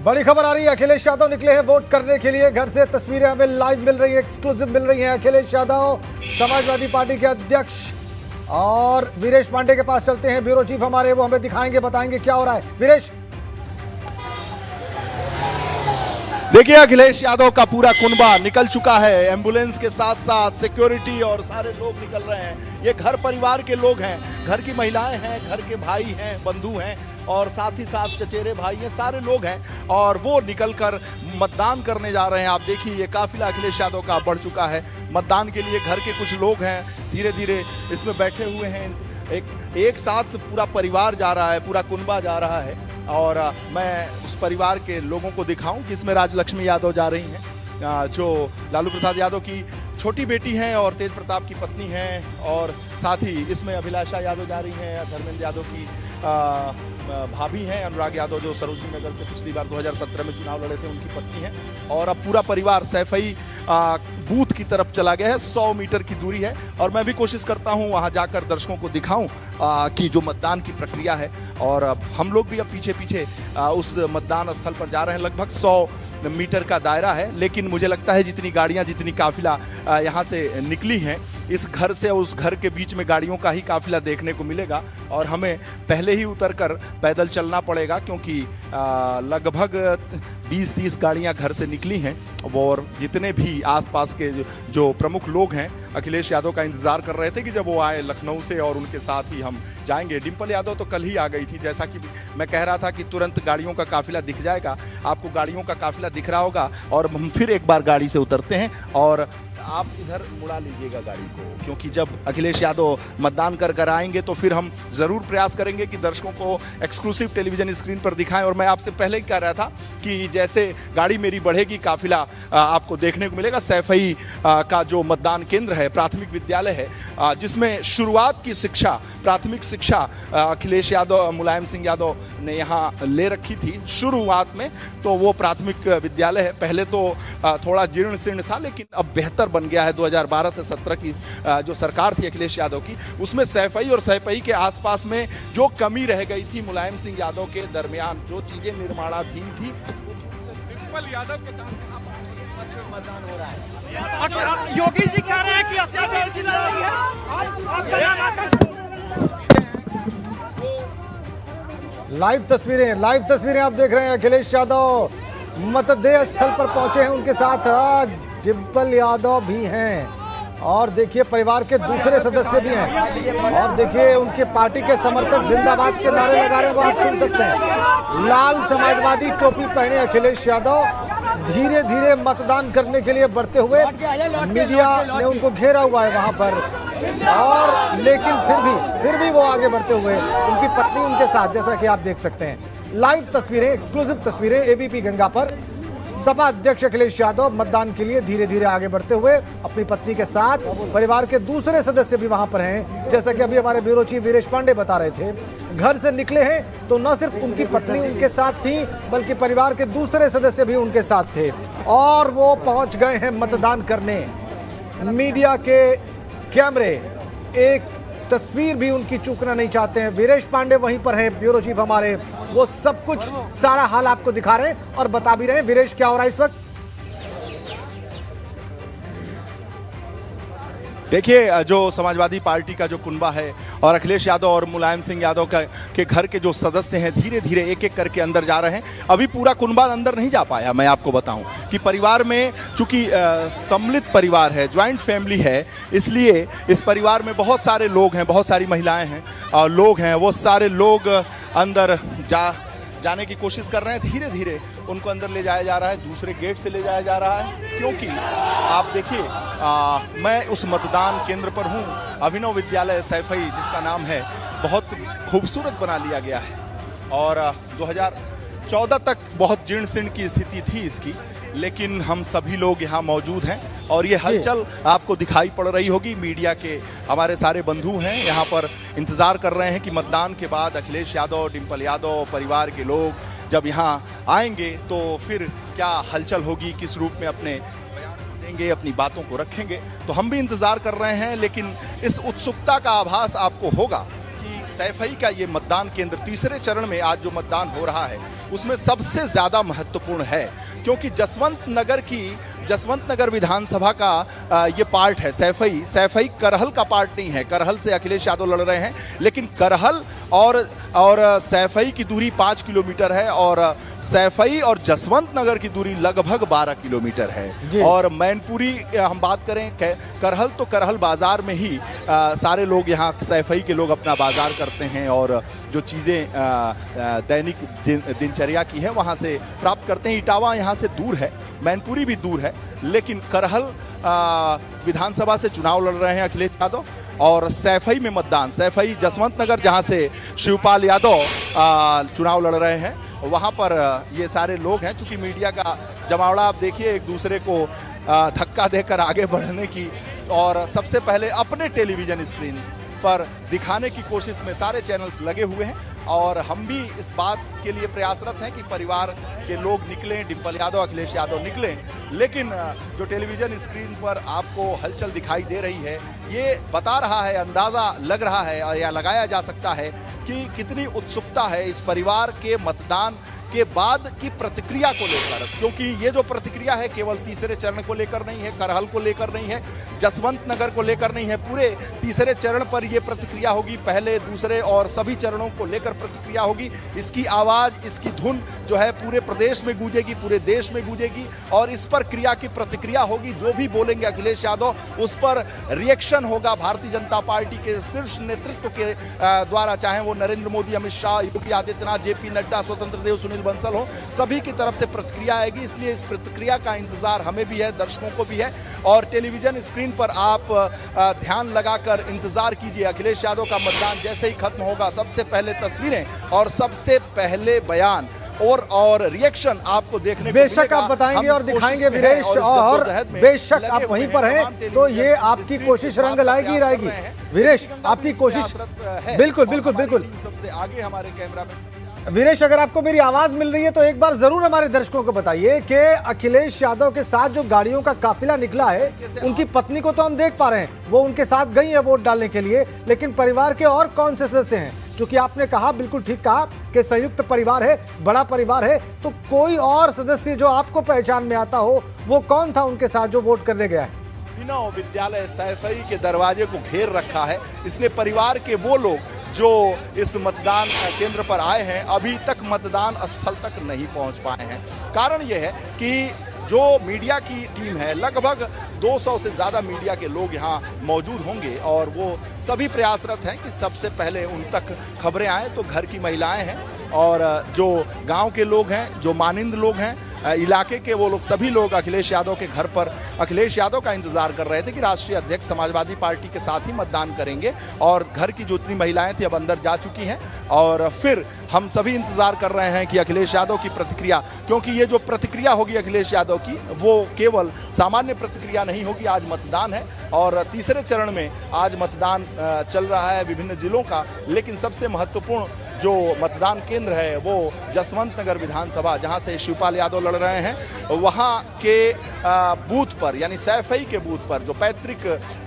बड़ी खबर आ रही है, अखिलेश यादव निकले हैं वोट करने के लिए। घर से तस्वीरें हमें लाइव मिल रही है, एक्सक्लूसिव मिल रही हैं। अखिलेश यादव समाजवादी पार्टी के अध्यक्ष और वीरेश पांडे के पास चलते हैं। ब्यूरो चीफ हमारे, वो हमें दिखाएंगे, बताएंगे क्या हो रहा है। वीरेश, देखिए अखिलेश यादव का पूरा कुनबा निकल चुका है। एम्बुलेंस के साथ साथ सिक्योरिटी और सारे लोग निकल रहे हैं। ये घर परिवार के लोग हैं, घर की महिलाएं हैं, घर के भाई हैं, बंधु हैं और साथ ही साथ चचेरे भाई हैं, सारे लोग हैं और वो निकलकर मतदान करने जा रहे हैं। आप देखिए ये काफिला अखिलेश यादव का बढ़ चुका है मतदान के लिए। घर के कुछ लोग हैं धीरे धीरे इसमें बैठे हुए हैं। एक साथ पूरा परिवार जा रहा है, पूरा कुनबा जा रहा है और मैं उस परिवार के लोगों को दिखाऊं कि इसमें राजलक्ष्मी यादव जा रही हैं जो लालू प्रसाद यादव की छोटी बेटी हैं और तेज प्रताप की पत्नी हैं, और साथ ही इसमें अभिलाषा यादव जा रही हैं, धर्मेंद्र यादव की भाभी हैं, अनुराग यादव जो सरोजनी नगर से पिछली बार 2017 में चुनाव लड़े थे उनकी पत्नी हैं, और अब पूरा परिवार सैफई बूथ की तरफ चला गया है। 100 मीटर की दूरी है और मैं भी कोशिश करता हूं वहां जाकर दर्शकों को दिखाऊं कि जो मतदान की प्रक्रिया है। और हम लोग भी अब पीछे पीछे उस मतदान स्थल पर जा रहे हैं। लगभग 100 मीटर का दायरा है, लेकिन मुझे लगता है जितनी गाड़ियां, जितनी काफिला यहाँ से निकली हैं, इस घर से उस घर के बीच में गाड़ियों का ही काफिला देखने को मिलेगा और हमें पहले ही उतरकर पैदल चलना पड़ेगा, क्योंकि लगभग 20-30 गाड़ियां घर से निकली हैं और जितने भी आसपास के जो प्रमुख लोग हैं अखिलेश यादव का इंतजार कर रहे थे कि जब वो आए लखनऊ से और उनके साथ ही हम जाएंगे। डिंपल यादव तो कल ही आ गई थी, जैसा कि मैं कह रहा था कि तुरंत गाड़ियों का काफिला दिख जाएगा। आपको गाड़ियों का काफिला दिख रहा होगा और हम फिर एक बार गाड़ी से उतरते हैं और आप इधर मुड़ा लीजिएगा गाड़ी को, क्योंकि जब अखिलेश यादव मतदान कर आएंगे तो फिर हम ज़रूर प्रयास करेंगे कि दर्शकों को एक्सक्लूसिव टेलीविजन स्क्रीन पर दिखाएं। और मैं आपसे पहले ही कह रहा था कि जैसे गाड़ी मेरी बढ़ेगी काफिला आपको देखने को मिलेगा। सैफई का जो मतदान केंद्र है, प्राथमिक विद्यालय है, जिसमें शुरुआत की शिक्षा, प्राथमिक शिक्षा अखिलेश यादव, मुलायम सिंह यादव ने यहाँ ले रखी थी शुरुआत में। तो वो प्राथमिक विद्यालय है, पहले तो थोड़ा जीर्ण शीर्ण था लेकिन अब बेहतर बन गया है। 2012 से 17 की जो सरकार थी अखिलेश यादव की, उसमें सैफई और सैफई के आसपास में जो कमी रह गई थी मुलायम सिंह यादव के दरमियान, जो चीजें निर्माणाधीन थी, डिंपल यादव के साथ मतदान हो रहा है। योगी जी कह रहे हैं कि लाइव तस्वीरें आप देख रहे हैं। अखिलेश यादव मतदेय स्थल पर पहुंचे हैं, उनके साथ डिंपल यादव भी हैं और देखिए परिवार के दूसरे सदस्य भी हैं और देखिए उनके पार्टी के समर्थक जिंदाबाद के नारे लगा रहे हैं, वो आप सुन सकते हैं। लाल समाजवादी टोपी पहने अखिलेश यादव धीरे धीरे मतदान करने के लिए बढ़ते हुए, मीडिया ने उनको घेरा हुआ है वहां पर, और लेकिन फिर भी वो आगे बढ़ते हुए, उनकी पत्नी उनके साथ, जैसा कि आप देख सकते हैं। लाइव तस्वीरें, एक्सक्लूसिव तस्वीरें एबीपी गंगा पर। सपा अध्यक्ष अखिलेश यादव मतदान के लिए धीरे धीरे आगे बढ़ते हुए अपनी पत्नी के साथ, परिवार के दूसरे सदस्य भी वहां पर हैं, जैसा कि अभी हमारे ब्यूरो चीफ वीरेश पांडे बता रहे थे। घर से निकले हैं तो न सिर्फ उनकी पत्नी उनके साथ थी, बल्कि परिवार के दूसरे सदस्य भी उनके साथ थे और वो पहुंच गए हैं मतदान करने। मीडिया के कैमरे एक तस्वीर भी उनकी चूकना नहीं चाहते हैं। वीरेश पांडे वहीं पर हैं, ब्यूरो चीफ हमारे, वो सब कुछ सारा हाल आपको दिखा रहे हैं और बता भी रहे हैं। वीरेश, क्या हो रहा है इस वक्त? देखिए जो समाजवादी पार्टी का जो कुनबा है और अखिलेश यादव और मुलायम सिंह यादव के घर के जो सदस्य हैं धीरे धीरे एक एक करके अंदर जा रहे हैं। अभी पूरा कुनबा अंदर नहीं जा पाया। मैं आपको बताऊं कि परिवार में चूंकि सम्मिलित परिवार है, ज्वाइंट फैमिली है, इसलिए इस परिवार में बहुत सारे लोग हैं, बहुत सारी महिलाएं हैं और लोग हैं। वो सारे लोग अंदर जाने की कोशिश कर रहे हैं। धीरे धीरे उनको अंदर ले जाया जा रहा है, दूसरे गेट से ले जाया जा रहा है, क्योंकि आप देखिए मैं उस मतदान केंद्र पर हूं। अभिनव विद्यालय सैफई जिसका नाम है, बहुत खूबसूरत बना लिया गया है और 2014 तक बहुत जीर्ण शीर्ण की स्थिति थी इसकी, लेकिन हम सभी लोग यहाँ मौजूद हैं और ये हलचल आपको दिखाई पड़ रही होगी। मीडिया के हमारे सारे बंधु हैं यहाँ पर, इंतज़ार कर रहे हैं कि मतदान के बाद अखिलेश यादव, डिंपल यादव, परिवार के लोग जब यहाँ आएंगे तो फिर क्या हलचल होगी, किस रूप में अपने बयान देंगे, अपनी बातों को रखेंगे। तो हम भी इंतज़ार कर रहे हैं, लेकिन इस उत्सुकता का आभास आपको होगा कि सैफई का ये मतदान केंद्र तीसरे चरण में आज जो मतदान हो रहा है उसमें सबसे ज़्यादा महत्वपूर्ण है, क्योंकि जसवंत नगर विधानसभा का ये पार्ट है सैफई करहल का पार्ट नहीं है। करहल से अखिलेश यादव लड़ रहे हैं, लेकिन करहल और सैफई की दूरी 5 किलोमीटर है और सैफई और जसवंत नगर की दूरी लगभग 12 किलोमीटर है। और मैनपुरी हम बात करें करहल तो करहल बाजार में ही सारे लोग यहाँ सैफई के लोग अपना बाजार करते हैं और जो चीज़ें दैनिक दिनचर्या की है वहाँ से प्राप्त करते हैं। इटावा यहाँ से दूर है, मैनपुरी भी दूर है, लेकिन करहल विधानसभा से चुनाव लड़ रहे हैं अखिलेश यादव और सैफई में मतदान, सैफई जसवंत नगर जहाँ से शिवपाल यादव चुनाव लड़ रहे हैं वहाँ पर ये सारे लोग हैं। चूँकि मीडिया का जमावड़ा आप देखिए, एक दूसरे को धक्का देकर आगे बढ़ने की और सबसे पहले अपने टेलीविज़न स्क्रीन पर दिखाने की कोशिश में सारे चैनल्स लगे हुए हैं और हम भी इस बात के लिए प्रयासरत हैं कि परिवार के लोग निकलें, डिंपल यादव, अखिलेश यादव निकलें। लेकिन जो टेलीविज़न स्क्रीन पर आपको हलचल दिखाई दे रही है ये बता रहा है, अंदाज़ा लग रहा है और या लगाया जा सकता है कि कितनी उत्सुकता है इस परिवार के मतदान के बाद की प्रतिक्रिया को लेकर, क्योंकि ये जो प्रतिक्रिया है केवल तीसरे चरण को लेकर नहीं है, करहल को लेकर नहीं है, जसवंत नगर को लेकर नहीं है, पूरे तीसरे चरण पर ये प्रतिक्रिया होगी। पहले, दूसरे और सभी चरणों को लेकर प्रतिक्रिया होगी। इसकी आवाज़, इसकी धुन जो है पूरे प्रदेश में गूंजेगी, पूरे देश में गूंजेगी और इस पर क्रिया की प्रतिक्रिया होगी। जो भी बोलेंगे अखिलेश यादव उस पर रिएक्शन होगा भारतीय जनता पार्टी के शीर्ष नेतृत्व के द्वारा, चाहे वो नरेंद्र मोदी, अमित शाह, योगी आदित्यनाथ, जेपी नड्डा, स्वतंत्र देव, सुनील बंसल हो, सभी की तरफ से प्रतिक्रिया आएगी। इसलिए इस प्रतिक्रिया का इंतजार हमें भी है, दर्शकों को भी है और टेलीविजन स्क्रीन पर आप ध्यान लगाकर इंतजार कीजिए। अखिलेश यादव का मतदान जैसे ही खत्म होगा सबसे पहले तस्वीरें और सबसे पहले बयान और रिएक्शन आपको देखने को बेशक आप बताएंगे और दिखाएंगे वीरेश, और बेशक आप वहीं पर हैं तो ये आपकी कोशिश रंग लाएगी वीरेश, आपकी कोशिश बिल्कुल बिल्कुल बिल्कुल सबसे आगे हमारे कैमरा में। वीरेश, अगर आपको मेरी आवाज मिल रही है तो एक बार जरूर हमारे दर्शकों को बताइए कि अखिलेश यादव के साथ जो गाड़ियों का काफिला निकला है उनकी पत्नी को तो हम देख पा रहे हैं, वो उनके साथ गई है वोट डालने के लिए, लेकिन परिवार के और कौन से सदस्य हैं? क्योंकि आपने कहा, बिल्कुल ठीक कहा कि संयुक्त परिवार है, बड़ा परिवार है, तो कोई और सदस्य जो आपको पहचान में आता हो वो कौन था उनके साथ जो वोट करने गया है? अभिनव विद्यालय सैफई के दरवाजे को घेर रखा है, इसलिए परिवार के वो लोग जो इस मतदान केंद्र पर आए हैं अभी तक मतदान स्थल तक नहीं पहुंच पाए हैं। कारण यह है कि जो मीडिया की टीम है, लगभग 200 से ज़्यादा मीडिया के लोग यहाँ मौजूद होंगे और वो सभी प्रयासरत हैं कि सबसे पहले उन तक खबरें आए। तो घर की महिलाएं हैं और जो गांव के लोग हैं, जो मानिंद लोग हैं इलाके के, वो लोग सभी लोग अखिलेश यादव के घर पर अखिलेश यादव का इंतजार कर रहे थे कि राष्ट्रीय अध्यक्ष समाजवादी पार्टी के साथ ही मतदान करेंगे और घर की जो इतनी महिलाएं थी अब अंदर जा चुकी हैं और फिर हम सभी इंतजार कर रहे हैं कि अखिलेश यादव की प्रतिक्रिया, क्योंकि ये जो प्रतिक्रिया होगी अखिलेश यादव की वो केवल सामान्य प्रतिक्रिया नहीं होगी। आज मतदान है और तीसरे चरण में आज मतदान चल रहा है विभिन्न जिलों का, लेकिन सबसे महत्वपूर्ण जो मतदान केंद्र है वो जसवंत नगर विधानसभा, जहां से शिवपाल यादव लड़ रहे हैं, वहां के बूथ पर, यानी सैफई के बूथ पर, जो पैतृक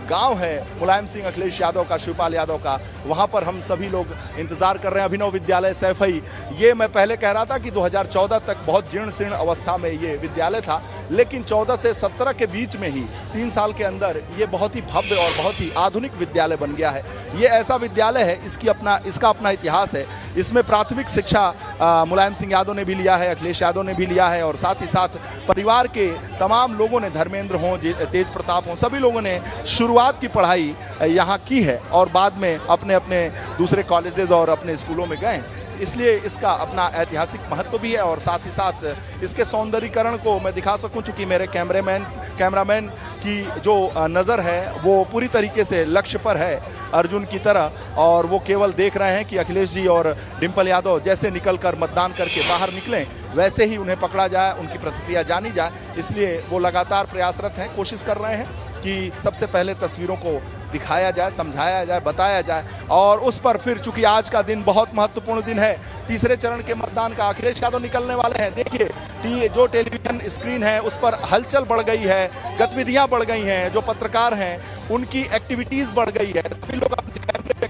गांव है मुलायम सिंह अखिलेश यादव का, शिवपाल यादव का, वहां पर हम सभी लोग इंतजार कर रहे हैं। अभिनव विद्यालय सैफई, ये मैं पहले कह रहा था कि 2014 तक बहुत जीर्ण शीर्ण अवस्था में ये विद्यालय था, लेकिन 14 से 17 के बीच में ही 3 साल के अंदर ये बहुत ही भव्य और बहुत ही आधुनिक विद्यालय बन गया है। ये ऐसा विद्यालय है, इसका अपना इतिहास है। इसमें प्राथमिक शिक्षा मुलायम सिंह यादव ने भी लिया है, अखिलेश यादव ने भी लिया है और साथ ही साथ परिवार के तमाम लोगों ने, धर्मेंद्र हों, तेज प्रताप हों, सभी लोगों ने शुरुआत की पढ़ाई यहाँ की है और बाद में अपने अपने दूसरे कॉलेजेस और अपने स्कूलों में गए। इसलिए इसका अपना ऐतिहासिक महत्व भी है और साथ ही साथ इसके सौंदर्यीकरण को मैं दिखा सकूं, चूँकि मेरे कैमरामैन की जो नज़र है वो पूरी तरीके से लक्ष्य पर है अर्जुन की तरह, और वो केवल देख रहे हैं कि अखिलेश जी और डिंपल यादव जैसे निकलकर मतदान करके बाहर निकलें वैसे ही उन्हें पकड़ा जाए, उनकी प्रतिक्रिया जानी जाए। इसलिए वो लगातार प्रयासरत हैं, कोशिश कर रहे हैं कि सबसे पहले तस्वीरों को दिखाया जाए, समझाया जाए, बताया जाए और उस पर फिर, चूंकि आज का दिन बहुत महत्वपूर्ण दिन है, तीसरे चरण के मतदान का, अखिलेश यादव निकलने वाले हैं। देखिए जो टेलीविजन स्क्रीन है उस पर हलचल बढ़ गई है, गतिविधियां बढ़ गई हैं, जो पत्रकार हैं उनकी एक्टिविटीज बढ़ गई है, सभी लोग अपने कैमरे पे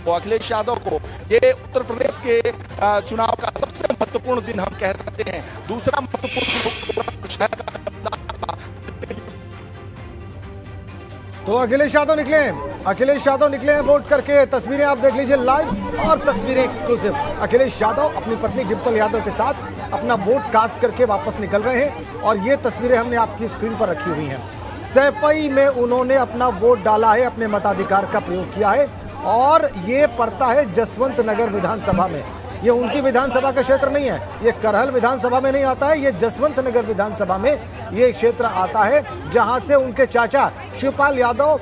को, अखिलेश यादव को ये उत्तर प्रदेश के चुनाव का सबसे महत्वपूर्ण दिन हम कह सकते हैं। दूसरा महत्वपूर्ण शहर का तो अखिलेश यादव निकले हैं वोट करके। तस्वीरें आप देख लीजिए लाइव और तस्वीरें एक्सक्लूसिव। अखिलेश यादव अपनी पत्नी डिंपल यादव के साथ अपना वोट कास्ट करके वापस निकल रहे हैं और ये तस्वीरें हमने आपकी स्क्रीन पर रखी हुई हैं। सैफई में उन्होंने अपना वोट डाला है, अपने मताधिकार का प्रयोग किया है और ये पड़ता है जसवंत नगर विधानसभा में। ये उनकी विधानसभा का क्षेत्र नहीं है, ये करहल विधानसभा में नहीं आता है, ये जसवंत नगर विधानसभा में ये क्षेत्र आता है जहां से उनके चाचा शिवपाल यादव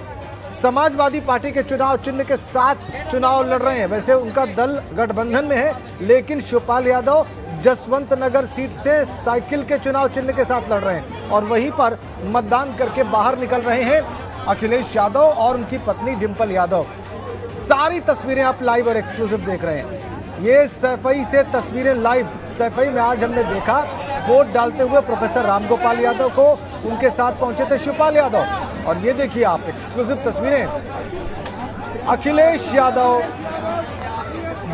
समाजवादी पार्टी के चुनाव चिन्ह के साथ चुनाव लड़ रहे हैं। वैसे उनका दल गठबंधन में है, लेकिन शिवपाल यादव जसवंत नगर सीट से साइकिल के चुनाव चिन्ह के साथ लड़ रहे हैं और वहीं पर मतदान करके बाहर निकल रहे हैं अखिलेश यादव और उनकी पत्नी डिंपल यादव। सारी तस्वीरें आप लाइव और एक्सक्लूसिव देख रहे हैं। ये सैफई से तस्वीरें लाइव। सैफई में आज हमने देखा वोट डालते हुए प्रोफेसर रामगोपाल यादव को, उनके साथ पहुंचे थे शिवपाल यादव और ये देखिए आप एक्सक्लूसिव तस्वीरें। अखिलेश यादव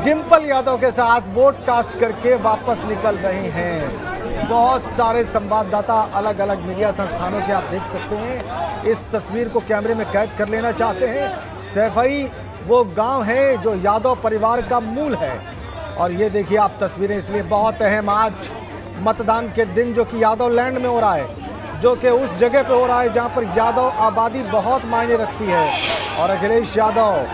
डिंपल यादव के साथ वोट कास्ट करके वापस निकल रहे हैं। बहुत सारे संवाददाता अलग अलग मीडिया संस्थानों के आप देख सकते हैं, इस तस्वीर को कैमरे में कैद कर लेना चाहते हैं। सैफई वो गांव है जो यादव परिवार का मूल है और ये देखिए आप तस्वीरें इसलिए बहुत अहम आज मतदान के दिन जो कि यादव लैंड में हो रहा है, जो कि उस जगह पे हो रहा है जहां पर यादव आबादी बहुत मायने रखती है। और अखिलेश यादव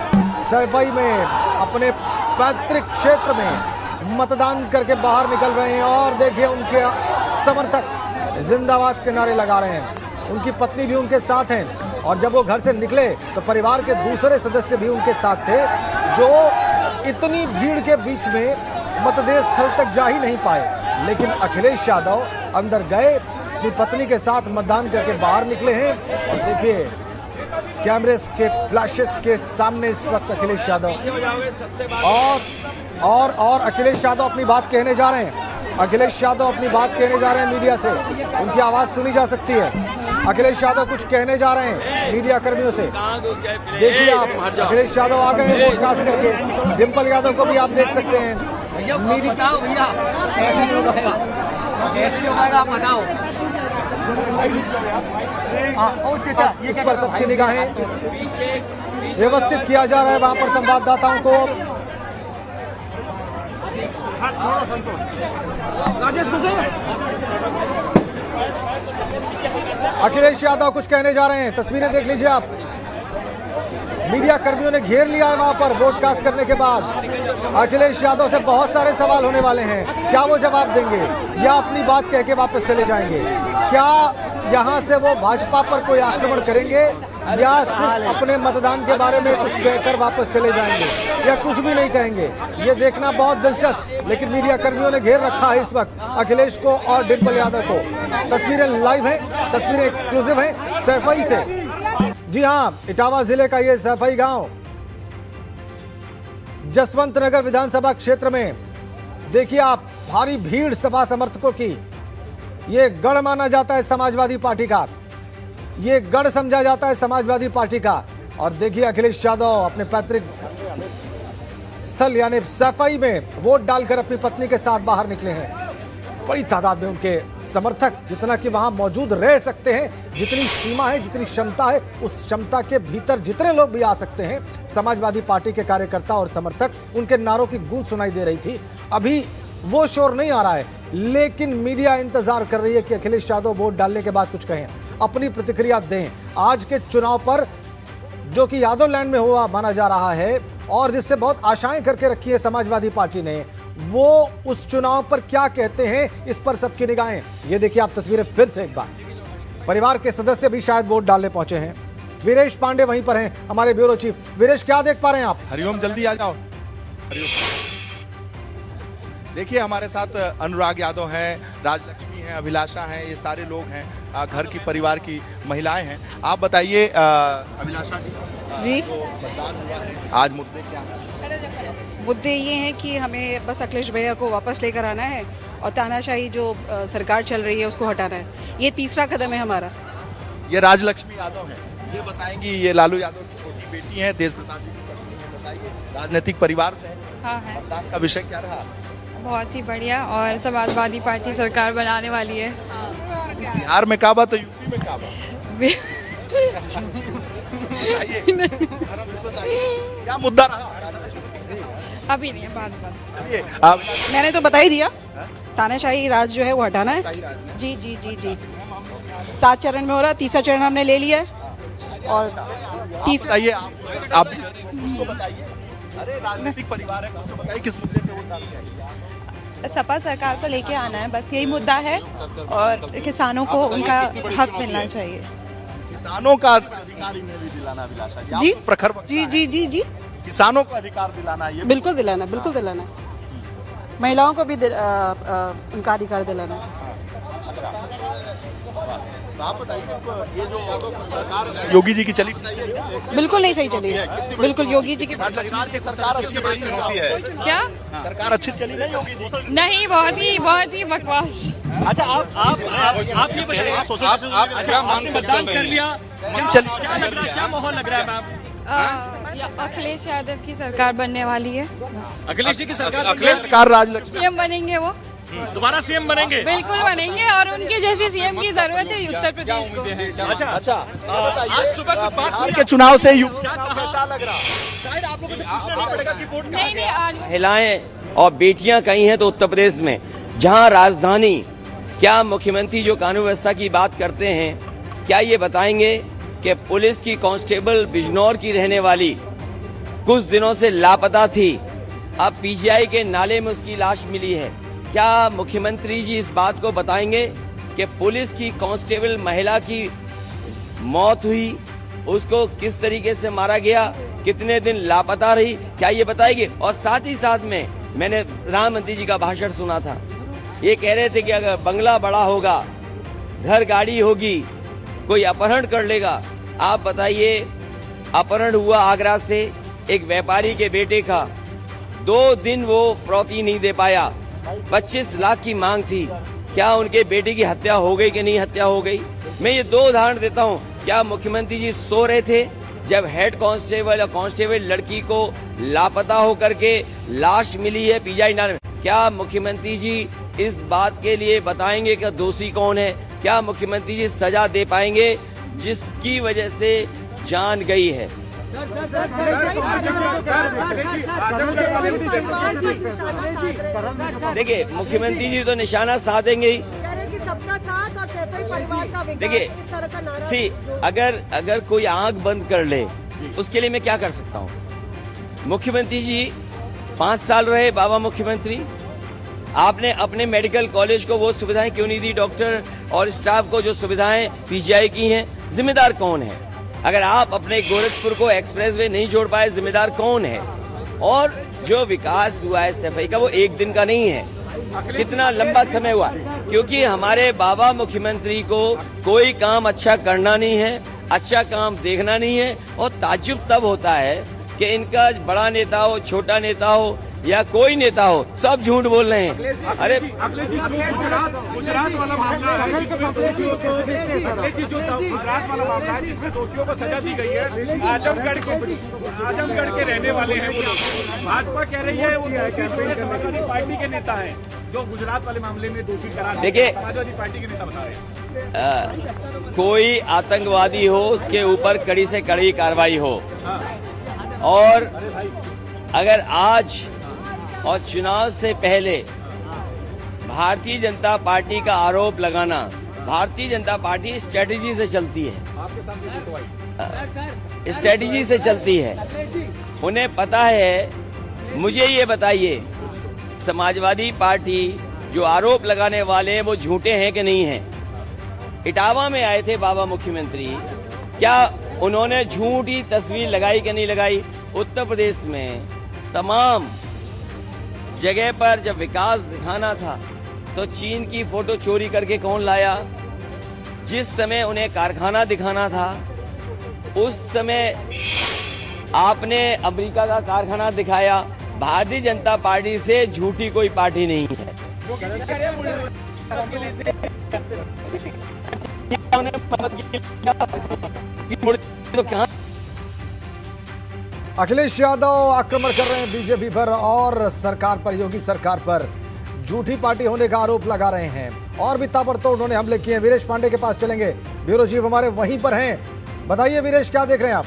सैफई में अपने पैतृक क्षेत्र में मतदान करके बाहर निकल रहे हैं और देखिए उनके समर्थक जिंदाबाद के नारे लगा रहे हैं। उनकी पत्नी भी उनके साथ हैं और जब वो घर से निकले तो परिवार के दूसरे सदस्य भी उनके साथ थे, जो इतनी भीड़ के बीच में मतदेय स्थल तक जा ही नहीं पाए। लेकिन अखिलेश यादव अंदर गए, अपनी पत्नी के साथ मतदान करके बाहर निकले हैं और देखिए कैमरे के फ्लैशेस के सामने इस वक्त अखिलेश यादव और अखिलेश यादव अपनी बात कहने जा रहे हैं। अखिलेश यादव अपनी बात कहने जा रहे हैं मीडिया से, उनकी आवाज सुनी जा सकती है। अखिलेश यादव कुछ कहने जा रहे हैं मीडिया कर्मियों से। देखिए आप अखिलेश यादव आ गए हैं वोट कास्ट करके। डिंपल यादव को भी आप देख सकते हैं। इस पर सबकी निगाहें व्यवस्थित किया जा रहा है वहां पर संवाददाताओं को। अखिलेश यादव कुछ कहने जा रहे हैं, तस्वीरें देख लीजिए आप। मीडिया कर्मियों ने घेर लिया है वहां पर वोट कास्ट करने के बाद। अखिलेश यादव से बहुत सारे सवाल होने वाले हैं, क्या वो जवाब देंगे या अपनी बात कह के वापस चले जाएंगे? क्या यहां से वो भाजपा पर कोई आक्रमण करेंगे या सिर्फ अपने मतदान के बारे में कुछ कहकर वापस चले जाएंगे या कुछ भी नहीं कहेंगे? ये देखना बहुत दिलचस्प। लेकिन मीडिया कर्मियों ने घेर रखा है इस वक्त अखिलेश को और डिंपल यादव को। तस्वीरें लाइव हैं, तस्वीरें एक्सक्लूसिव हैं सैफई से। जी हाँ, इटावा जिले का ये सैफई गांव जसवंत नगर विधानसभा क्षेत्र में देखिए आप भारी भीड़ सपा समर्थकों की। ये गढ़ माना जाता है समाजवादी पार्टी का, ये गढ़ समझा जाता है समाजवादी पार्टी का। और देखिए अखिलेश यादव अपने पैतृक स्थल यानी सैफई में वोट डालकर अपनी पत्नी के साथ बाहर निकले हैं। बड़ी तादाद में उनके समर्थक, जितना कि वहां मौजूद रह सकते हैं, जितनी सीमा है, जितनी क्षमता है, उस क्षमता के भीतर जितने लोग भी आ सकते हैं, समाजवादी पार्टी के कार्यकर्ता और समर्थक, उनके नारों की गूंज सुनाई दे रही थी। अभी वो शोर नहीं आ रहा है, लेकिन मीडिया इंतजार कर रही है कि अखिलेश यादव वोट डालने के बाद कुछ कहें, अपनी प्रतिक्रिया दें आज के चुनाव पर, जो कि यादव लैंड में हुआ माना जा रहा है और जिससे बहुत आशाएं करके रखी है समाजवादी पार्टी ने। वो उस चुनाव पर क्या कहते हैं, इस पर सबकी निगाहें। ये देखिए आप तस्वीरें फिर से एक बार। परिवार के सदस्य भी शायद वोट डालने पहुंचे हैं। वीरेश पांडे वहीं पर हैं, हमारे ब्यूरो चीफ। वीरेश, क्या देख पा रहे हैं आप? हरिओम, जल्दी आ जाओ। देखिए हमारे साथ अनुराग यादव हैं, राजलक्ष्मी हैं, अभिलाषा हैं, ये सारे लोग हैं, घर की परिवार की महिलाएं हैं। आप बताइए अभिलाषा जी, तो मतदान हुआ है आज, मुद्दे क्या हैं? मुद्दे ये हैं कि हमें बस अखिलेश भैया को वापस लेकर आना है और तानाशाही जो सरकार चल रही है उसको हटाना है। ये तीसरा कदम है हमारा। ये राजलक्ष्मी यादव हैं, ये बताएंगी, ये लालू यादव की छोटी बेटी हैं, तेज प्रताप जी की पत्नी हैं। बताइए राजनीतिक परिवार से हैं। हाँ है, मतदान का विषय क्या रहा? बहुत ही बढ़िया। और समाजवादी पार्टी सरकार बनाने वाली है। बिहार में काबा तो यूपी में काबा। क्या मुद्दा रहा? अभी नहीं है, बाद में। चलिए, आप मैंने तो बता ही दिया, तानाशाही राज जो है वो हटाना है। सही राजनीति। जी जी जी जी 7 चरण में हो रहा है, तीसरा चरण हमने ले लिया है और तीसरा बताइए, आप कुछ तो बताइए। अरे राजनीतिक परिवार है, कुछ तो बताइए किस मुद्दे पे वोट डालते हैं? सपा सरकार को लेके आना है, बस यही मुद्दा है। और किसानों को उनका हक मिलना चाहिए। किसानों का अधिकार इन्हें भी दिलाना अभिलाषा जी। जी आप तो प्रखर वक्ता जी हैं। जी जी जी किसानों को अधिकार दिलाना है, ये बिल्कुल दिलाना, बिल्कुल दिलाना। महिलाओं को भी उनका अधिकार दिलाना। तो आप बताइए, ये जो सरकार योगी जी की चली बिल्कुल नहीं सही चली है, बिल्कुल योगी जी की राजलक्ष्मी की सरकार अच्छी चली नहीं है। क्या? सरकार अच्छी चली नहीं योगी जी की। नहीं, बहुत ही बकवास। अच्छा, आप ये बताइए, आपने मतदान कर लिया, क्या माहौल लग रहा है मैम? अखिलेश यादव की सरकार बनने वाली है, बस। अखिलेश जी की सरकार सरकार राजलक्ष्मी सीएम बनेंगे वो, दोबारा सीएम बनेंगे? बिल्कुल बनेंगे। और उनके जैसे सीएम की जरूरत है उत्तर प्रदेश को। अच्छा, आज सुबह कुछ बात बिहार के चुनाव से यूपी चुनाव कैसा लग रहा? शायद आप लोगों से पूछना नहीं पड़ेगा कि वोट कहाँ नहीं, आज महिलाएं और बेटियां कहीं हैं तो उत्तर प्रदेश में, जहां राजधानी, क्या मुख्यमंत्री जो कानून व्यवस्था की बात करते हैं, क्या ये बताएंगे कि पुलिस की कांस्टेबल बिजनौर की रहने वाली कुछ दिनों से लापता थी, अब पीजीआई के नाले में उसकी लाश मिली है। क्या मुख्यमंत्री जी इस बात को बताएंगे कि पुलिस की कांस्टेबल महिला की मौत हुई, उसको किस तरीके से मारा गया, कितने दिन लापता रही, क्या ये बताएंगे? और साथ ही साथ में मैंने प्रधानमंत्री जी का भाषण सुना था, ये कह रहे थे कि अगर बंगला बड़ा होगा, घर गाड़ी होगी, कोई अपहरण कर लेगा। आप बताइए, अपहरण हुआ आगरा से एक व्यापारी के बेटे का, 2 दिन वो फिरौती नहीं दे पाया, 25 लाख की मांग थी। क्या उनके बेटे की हत्या हो गई कि नहीं हत्या हो गई? मैं ये 2 उदाहरण देता हूँ। क्या मुख्यमंत्री जी सो रहे थे जब हेड कांस्टेबल या कांस्टेबल लड़की को लापता होकर के लाश मिली है पीजीआई नाले में? क्या मुख्यमंत्री जी इस बात के लिए बताएंगे कि दोषी कौन है? क्या मुख्यमंत्री जी सजा दे पाएंगे जिसकी वजह से जान गई है? देखिए, मुख्यमंत्री जी तो निशाना साधेंगे ही। देखिए, अगर कोई आंख बंद कर ले, उसके लिए मैं क्या कर सकता हूँ? मुख्यमंत्री जी 5 साल रहे बाबा मुख्यमंत्री, आपने अपने मेडिकल कॉलेज को वो सुविधाएं क्यों नहीं दी? डॉक्टर और स्टाफ को जो सुविधाएं पीजीआई की हैं, जिम्मेदार कौन है? अगर आप अपने गोरखपुर को एक्सप्रेसवे नहीं जोड़ पाए, जिम्मेदार कौन है? और जो विकास हुआ है सफाई का, वो एक दिन का नहीं है, कितना लंबा समय हुआ। क्योंकि हमारे बाबा मुख्यमंत्री को कोई काम अच्छा करना नहीं है, अच्छा काम देखना नहीं है। और ताज्जुब तब होता है कि इनका बड़ा नेता हो, छोटा नेता हो या कोई नेता हो, सब झूठ बोल रहे हैं। अरे अखिलेश जी, जो गुजरात वाला मामला है, जिसमें दोषियों को, अखिलेश जी, जो गुजरात वाला मामला है जिसमें दोषियों को सजा दी गई है, आजमगढ़ के रहने वाले हैं वो लोग। भाजपा कह रही है वो दोषी समाजवादी पार्टी के नेता हैं, जो गुजरात वाले मामले में दोषी करार देखिए, समाजवादी पार्टी के नेता बता रहे हैं। कोई आतंकवादी हो, उसके ऊपर कड़ी से कड़ी कार्रवाई हो। और अगर आज और चुनाव से पहले भारतीय जनता पार्टी का आरोप लगाना, भारतीय जनता पार्टी स्ट्रेटेजी से चलती है, स्ट्रेटेजी से चलती है। उन्हें पता है। मुझे ये बताइए, समाजवादी पार्टी जो आरोप लगाने वाले हैं वो झूठे हैं कि नहीं हैं? इटावा में आए थे बाबा मुख्यमंत्री, क्या उन्होंने झूठी तस्वीर लगाई कि नहीं लगाई? उत्तर प्रदेश में तमाम जगह पर जब विकास दिखाना था तो चीन की फोटो चोरी करके कौन लाया? जिस समय उन्हें कारखाना दिखाना था उस समय आपने अमेरिका का कारखाना दिखाया। भारतीय जनता पार्टी से झूठी कोई पार्टी नहीं है। तो अखिलेश यादव आक्रमण कर रहे हैं बीजेपी पर और सरकार पर, योगी सरकार पर झूठी पार्टी होने का आरोप लगा रहे हैं और भी ताबड़तोड़ उन्होंने हमले किए हैं। वीरेश पांडे के पास चलेंगे, ब्यूरो चीफ हमारे वहीं पर हैं। बताइए वीरेश, क्या देख रहे हैं आप?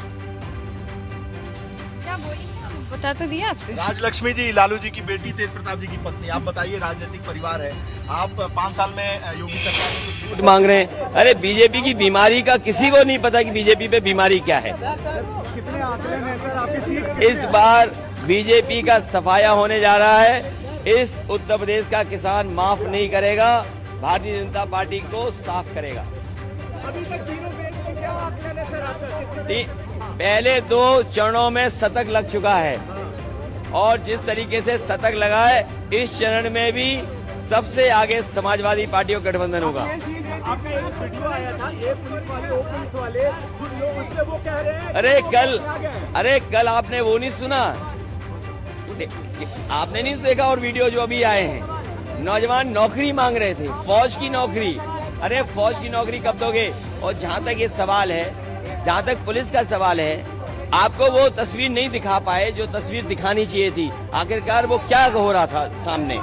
क्या बोली बता तो दिया आपसे। राजलक्ष्मी जी लालू जी की बेटी, तेज प्रताप जी की पत्नी। आप बताइए, राजनीतिक परिवार है, आप 5 साल में योगी सरकार में वोट मांग रहे हैं। अरे बीजेपी की बीमारी का किसी को नहीं पता कि बीजेपी पे बीमारी क्या है। इस बार बीजेपी का सफाया होने जा रहा है। इस उत्तर प्रदेश का किसान माफ नहीं करेगा, भारतीय जनता पार्टी को साफ करेगा। पहले 2 चरणों में शतक लग चुका है और जिस तरीके से शतक लगा है, इस चरण में भी सबसे आगे समाजवादी पार्टियों का गठबंधन होगा। अरे कल आपने वो नहीं सुना, आपने नहीं देखा? और वीडियो जो अभी आए हैं, नौजवान नौकरी मांग रहे थे, फौज की नौकरी। अरे फौज की नौकरी कब दोगे? और जहां तक ये सवाल है, जहां तक पुलिस का सवाल है, आपको वो तस्वीर नहीं दिखा पाए जो तस्वीर दिखानी चाहिए थी। आखिरकार वो क्या हो रहा था सामने?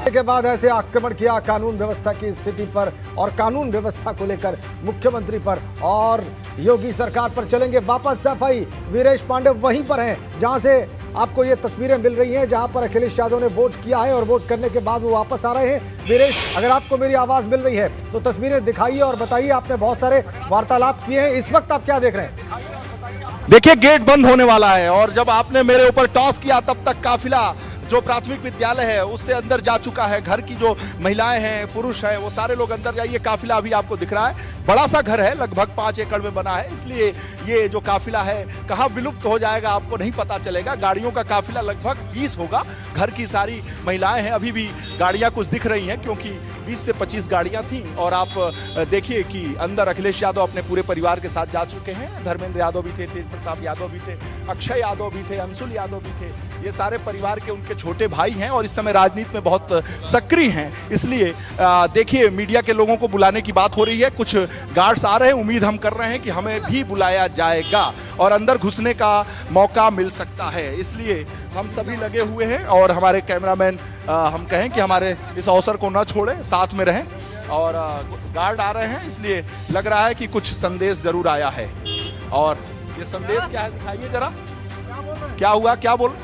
के बाद ऐसे आक्रमण किया कानून व्यवस्था की स्थिति पर और कानून व्यवस्था को लेकर मुख्यमंत्री पर और योगी सरकार पर चलेंगे वापस। सफाई वीरेश पांडे वहीं पर हैं जहां से आपको ये तस्वीरें मिल रही हैं, जहां पर अखिलेश यादव ने वोट किया है और वोट करने के बाद वो वापस आ रहे हैं। वीरेश, अगर आपको मेरी आवाज मिल रही है तो तस्वीरें दिखाइए और बताइए, आपने बहुत सारे वार्तालाप किए हैं, इस वक्त आप क्या देख रहे हैं? देखिए, गेट बंद होने वाला है और जब आपने मेरे ऊपर टॉस किया तब तक काफिला जो प्राथमिक विद्यालय है उससे अंदर जा चुका है। घर की जो महिलाएं हैं, पुरुष हैं, वो सारे लोग अंदर जाइए। काफिला अभी आपको दिख रहा है, बड़ा सा घर है, लगभग 5 एकड़ में बना है, इसलिए ये जो काफिला है कहाँ विलुप्त हो जाएगा आपको नहीं पता चलेगा। गाड़ियों का काफिला लगभग 20 होगा। घर की सारी महिलाएं हैं, अभी भी गाड़ियां कुछ दिख रही हैं क्योंकि 20 से 25 गाड़ियां थी। और आप देखिए कि अंदर अखिलेश यादव अपने पूरे परिवार के साथ जा चुके हैं। धर्मेंद्र यादव भी थे, तेज प्रताप यादव भी थे, अक्षय यादव भी थे, अंशुल यादव भी थे। ये सारे परिवार के उनके छोटे भाई हैं और इस समय राजनीति में बहुत सक्रिय हैं। इसलिए देखिए, मीडिया के लोगों को बुलाने की बात हो रही है, कुछ गार्ड्स आ रहे हैं। उम्मीद हम कर रहे हैं कि हमें भी बुलाया जाएगा और अंदर घुसने का मौका मिल सकता है, इसलिए हम सभी लगे हुए हैं। और हमारे कैमरामैन हम कहें कि हमारे इस अवसर को न छोड़ें, साथ में रहें। और गार्ड आ रहे हैं, इसलिए लग रहा है कि कुछ संदेश जरूर आया है। और ये संदेश क्या है, दिखाइए जरा। क्या हुआ, क्या बोल?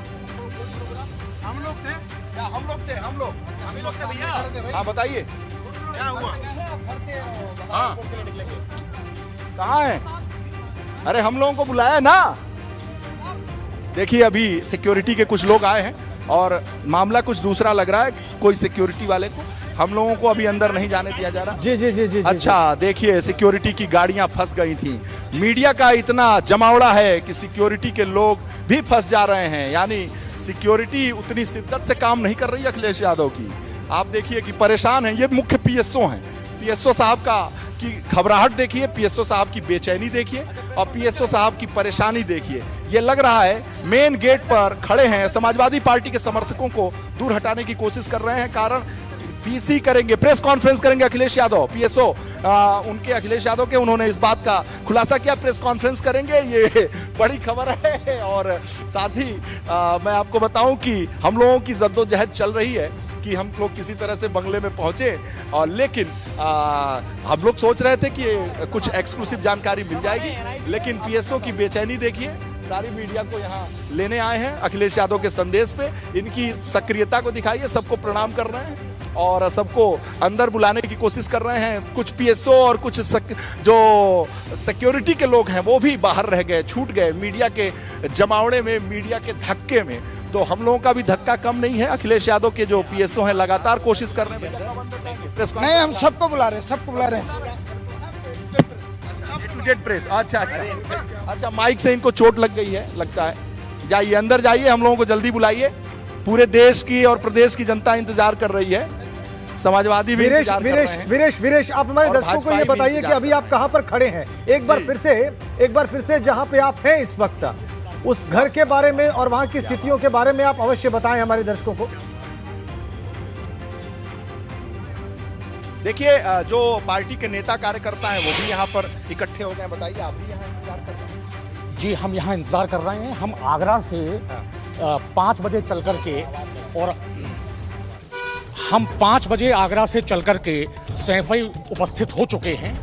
हम लोग थे क्या? हम लोग थे भैया। हाँ बताइए, क्या हुआ? हाँ, कहाँ है? अरे हम लोगों को बुलाया ना। देखिए, अभी सिक्योरिटी के कुछ लोग आए हैं और मामला कुछ दूसरा लग रहा है। कोई सिक्योरिटी वाले को हम लोगों को अभी अंदर नहीं जाने दिया जा रहा। जी जी जी जी। अच्छा, देखिए, सिक्योरिटी की गाड़ियां फंस गई थी। मीडिया का इतना जमावड़ा है कि सिक्योरिटी के लोग भी फंस जा रहे हैं। यानी सिक्योरिटी उतनी शिद्दत से काम नहीं कर रही है अखिलेश यादव की। आप देखिए कि परेशान हैं। ये मुख्य पीएसओ हैं। पीएसओ साहब का की घबराहट देखिए, पीएसओ साहब की बेचैनी देखिए और पीएसओ साहब की परेशानी देखिए। ये लग रहा है मेन गेट पर खड़े हैं, समाजवादी पार्टी के समर्थकों को दूर हटाने की कोशिश कर रहे हैं। कारण पीसी करेंगे, प्रेस कॉन्फ्रेंस करेंगे अखिलेश यादव। पीएसओ उनके अखिलेश यादव के, उन्होंने इस बात का खुलासा किया, प्रेस कॉन्फ्रेंस करेंगे। ये बड़ी खबर है। और साथ ही मैं आपको बताऊं कि हम लोगों की जद्दोजहद चल रही है कि हम लोग किसी तरह से बंगले में पहुंचे। और लेकिन हम लोग सोच रहे थे कि कुछ एक्सक्लूसिव जानकारी मिल जाएगी, लेकिन पीएसओ की बेचैनी देखिए। सारी मीडिया को यहाँ लेने आए हैं अखिलेश यादव के संदेश पे। इनकी सक्रियता को दिखाइए, सबको प्रणाम कर रहे हैं और सबको अंदर बुलाने की कोशिश कर रहे हैं। कुछ पीएसओ और कुछ जो सिक्योरिटी के लोग हैं वो भी बाहर रह गए, छूट गए मीडिया के जमावड़े में, मीडिया के धक्के में। तो हम लोगों का भी धक्का कम नहीं है। अखिलेश यादव के जो पीएसओ हैं लगातार कोशिश कर रहे हैं। नहीं, हम सबको बुला रहे हैं, सबको बुला रहे हैं। प्रेस। अच्छा, माइक से इनको चोट लग गई है लगता है। जाइए, अंदर जाइए, हम लोगों को जल्दी बुलाइए। पूरे देश की और प्रदेश की जनता इंतजार कर रही है, समाजवादी भी इंतजार कर रहे हैं। वीरेश, आप हमारे दर्शकों को ये बताइए कि अभी आप कहां पर खड़े हैं। एक बार फिर से जहां पे आप हैं इस वक्त, उस घर के बारे में और वहां की स्थितियों के बारे में आप अवश्य बताएं हमारे दर्शकों को। देखिए जो पार्टी के नेता कार्यकर्ता हैं वो भी यहाँ पर इकट्ठे हो गए। बताइए, आप भी यहाँ इंतजार कर रहे हैं? जी, हम यहाँ इंतज़ार कर रहे हैं। हम आगरा से 5 बजे चल कर के और हम 5 बजे आगरा से चल कर के सैफई उपस्थित हो चुके हैं।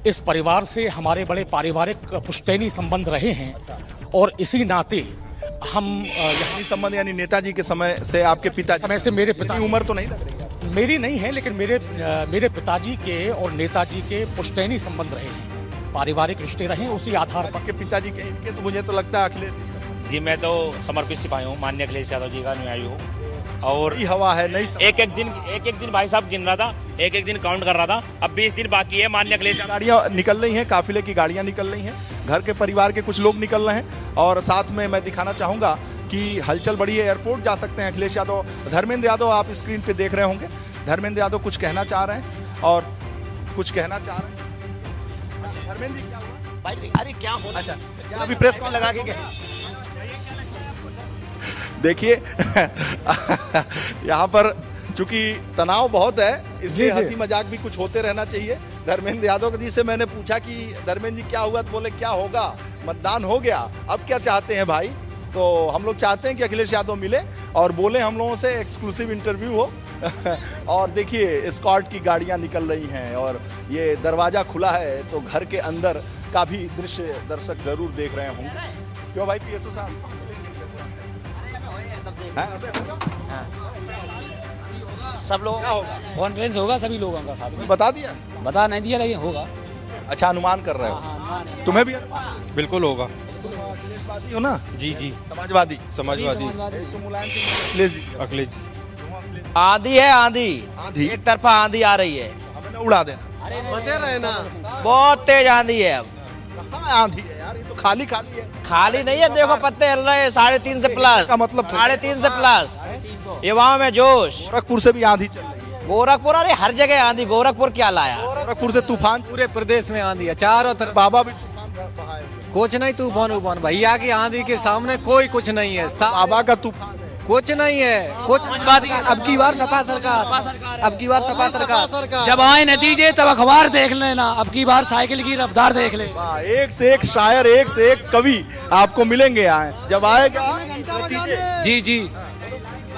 इस परिवार से हमारे बड़े पारिवारिक पुश्तैनी संबंध रहे हैं और इसी नाते हम यहाँ संबंध यानी नेताजी के समय से आपके पिताजी समय से मेरे पिता उम्र तो नहीं लग रही है? मेरी नहीं है, लेकिन मेरे पिताजी के और नेताजी के पुश्तैनी संबंध रहे हैं, पारिवारिक रिश्ते रहे हैं। उसी आधार पर के पिताजी के इनके तो मुझे तो लगता है अखिलेश जी, मैं तो समर्पित सिपाही हूँ, माननीय अखिलेश यादव जी का अनुयायी हूँ। और ये हवा है नहीं, एक एक दिन भाई साहब गिन रहा था, एक दिन काउंट कर रहा था। अब 20 दिन बाकी है। माननीय अखिलेश गाड़ियाँ निकल रही हैं, काफिले की गाड़ियाँ निकल रही हैं, घर के परिवार के कुछ लोग निकल रहे हैं। और साथ में मैं दिखाना चाहूंगा कि हलचल बड़ी है। एयरपोर्ट जा सकते हैं अखिलेश यादव। धर्मेंद्र यादव आप स्क्रीन पे देख रहे होंगे। धर्मेंद्र यादव कुछ कहना चाह रहे हैं और कुछ कहना चाह रहे हैं। धर्मेंद्र जी क्या हुआ भाई? अरे क्या हो? अच्छा, क्या अभी प्रेस कॉल लगा के देखिए यहाँ पर चूंकि तनाव बहुत है, इसलिए हंसी मजाक भी कुछ होते रहना चाहिए। धर्मेंद्र यादव जी से मैंने पूछा कि धर्मेंद्र जी क्या हुआ, तो बोले क्या होगा, मतदान हो गया, अब क्या चाहते हैं भाई। तो हम लोग चाहते हैं कि अखिलेश यादव मिले और बोले, हम लोगों से एक्सक्लूसिव इंटरव्यू हो। और देखिए स्कॉट की गाड़ियां निकल रही हैं और ये दरवाजा खुला है, तो घर के अंदर का भी दृश्य दर्शक जरूर देख रहे होंगे। क्यों भाई पीएसओ साहब? सब लोग कॉन्फ्रेंस होगा, सभी लोगों का साथ में बता दिया? बता नहीं दिया, लेकिन होगा। अच्छा, अनुमान कर रहे हो? तुम्हें भी बिल्कुल होगा। अखिलेशवादी हो ना? जी जी। समाजवादी? समाजवादी। मुलायम अखिलेश जी। अखिलेश जी। आंधी है, आंधी आंधी, एक तरफा आंधी आ रही है, हमें न उड़ा देना। बचे रहे ना, बहुत तेज आंधी है। अब कहाँ आंधी है यार, ये तो खाली खाली है। खाली नहीं है, देखो पत्ते हिल रहे हैं 3.5 से प्लस का मतलब 3.5 से प्लस। युवाओं में जोश। गोरखपुर से भी आंधी चल रही है। गोरखपुर, अरे हर जगह आंधी, गोरखपुर क्या लाया? गोरखपुर से तूफान, पूरे प्रदेश में आंधी है, चारों तरफ। बाबा भी तूफान बहाए हुए। कुछ नहीं, तूफान उफान भैया की आंधी के सामने कोई कुछ नहीं है। बाबा का तूफान कुछ नहीं है, कुछ। अब की बार सपा सरकार, अब की बार सपा सरकार। जब आए नतीजे तब अखबार देख लेना, अब की बार साइकिल की रफ्तार देख ले। एक से एक शायर, एक से एक कवि आपको मिलेंगे यहाँ जब आएगा नतीजे। जी जी,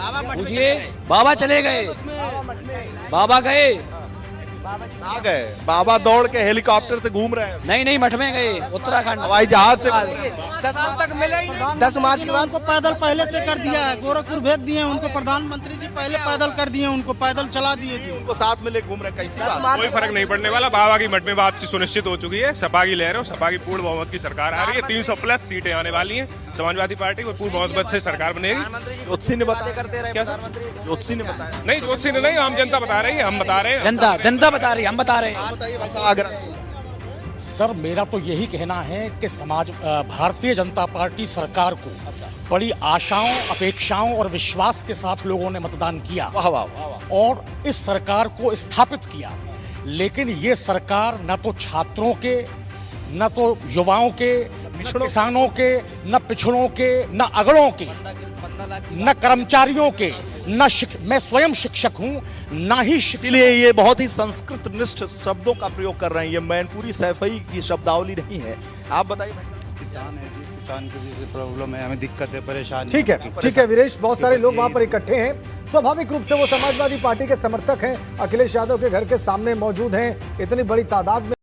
पूछिए। बाबा चले गए, बाबा गए, आ गए। बाबा दौड़ के हेलीकॉप्टर से घूम रहे हैं। नहीं, मठ में गए, उत्तराखंड हवाई जहाज से। 10 साल तक मिले ही नहीं। 10 मार्च के बाद उनको पैदल पहले से कर दिया है, गोरखपुर भेज दिए उनको, प्रधानमंत्री जी पहले पैदल कर दिए उनको, पैदल चला दिए जी। उनको साथ में ले घूम रहे, कैसी बात? कोई फर्क नहीं पड़ने वाला। बाबा की मठ में वापसी सुनिश्चित हो चुकी है। सपा की लहर, सपा की पूर्ण बहुमत की सरकार आ रही है। 300+ सीटें आने वाली हैं। समाजवादी पार्टी को पूर्ण बहुमत से सरकार बनेगी। ज्योतिषी ने बताया, क्या सर? ज्योतिषी ने बताया? नहीं, ज्योतिषी ने नहीं, आम जनता बता रही है, हम बता रहे हैं। जनता बता रही है, हम बता रहे हैं। बताइए भाई साहब, आगरा सर, मेरा तो यही कहना है कि भारतीय जनता पार्टी सरकार को बड़ी आशाओं, अपेक्षाओं और विश्वास के साथ लोगों ने मतदान किया। वाह वाह वाह। और इस सरकार को स्थापित किया। लेकिन ये सरकार न तो छात्रों के, न तो युवाओं के, न किसानों के, न पिछड़ों के, न अगड़ों के, न कर्मचारियों के, मैं स्वयं शिक्षक हूँ, ना ही इसलिए ये बहुत ही संस्कृत निष्ठ शब्दों का प्रयोग कर रहे हैं। ये मैनपुरी सैफई की शब्दावली नहीं है। आप बताइए भाई साहब। किसान है जी, किसान की वजह से प्रॉब्लम है, हमें दिक्कत है, परेशानी। ठीक है वीरेश, बहुत सारे लोग वहां पर इकट्ठे हैं। स्वाभाविक रूप से वो समाजवादी पार्टी के समर्थक हैं, अखिलेश यादव के घर के सामने मौजूद हैं इतनी बड़ी तादाद में।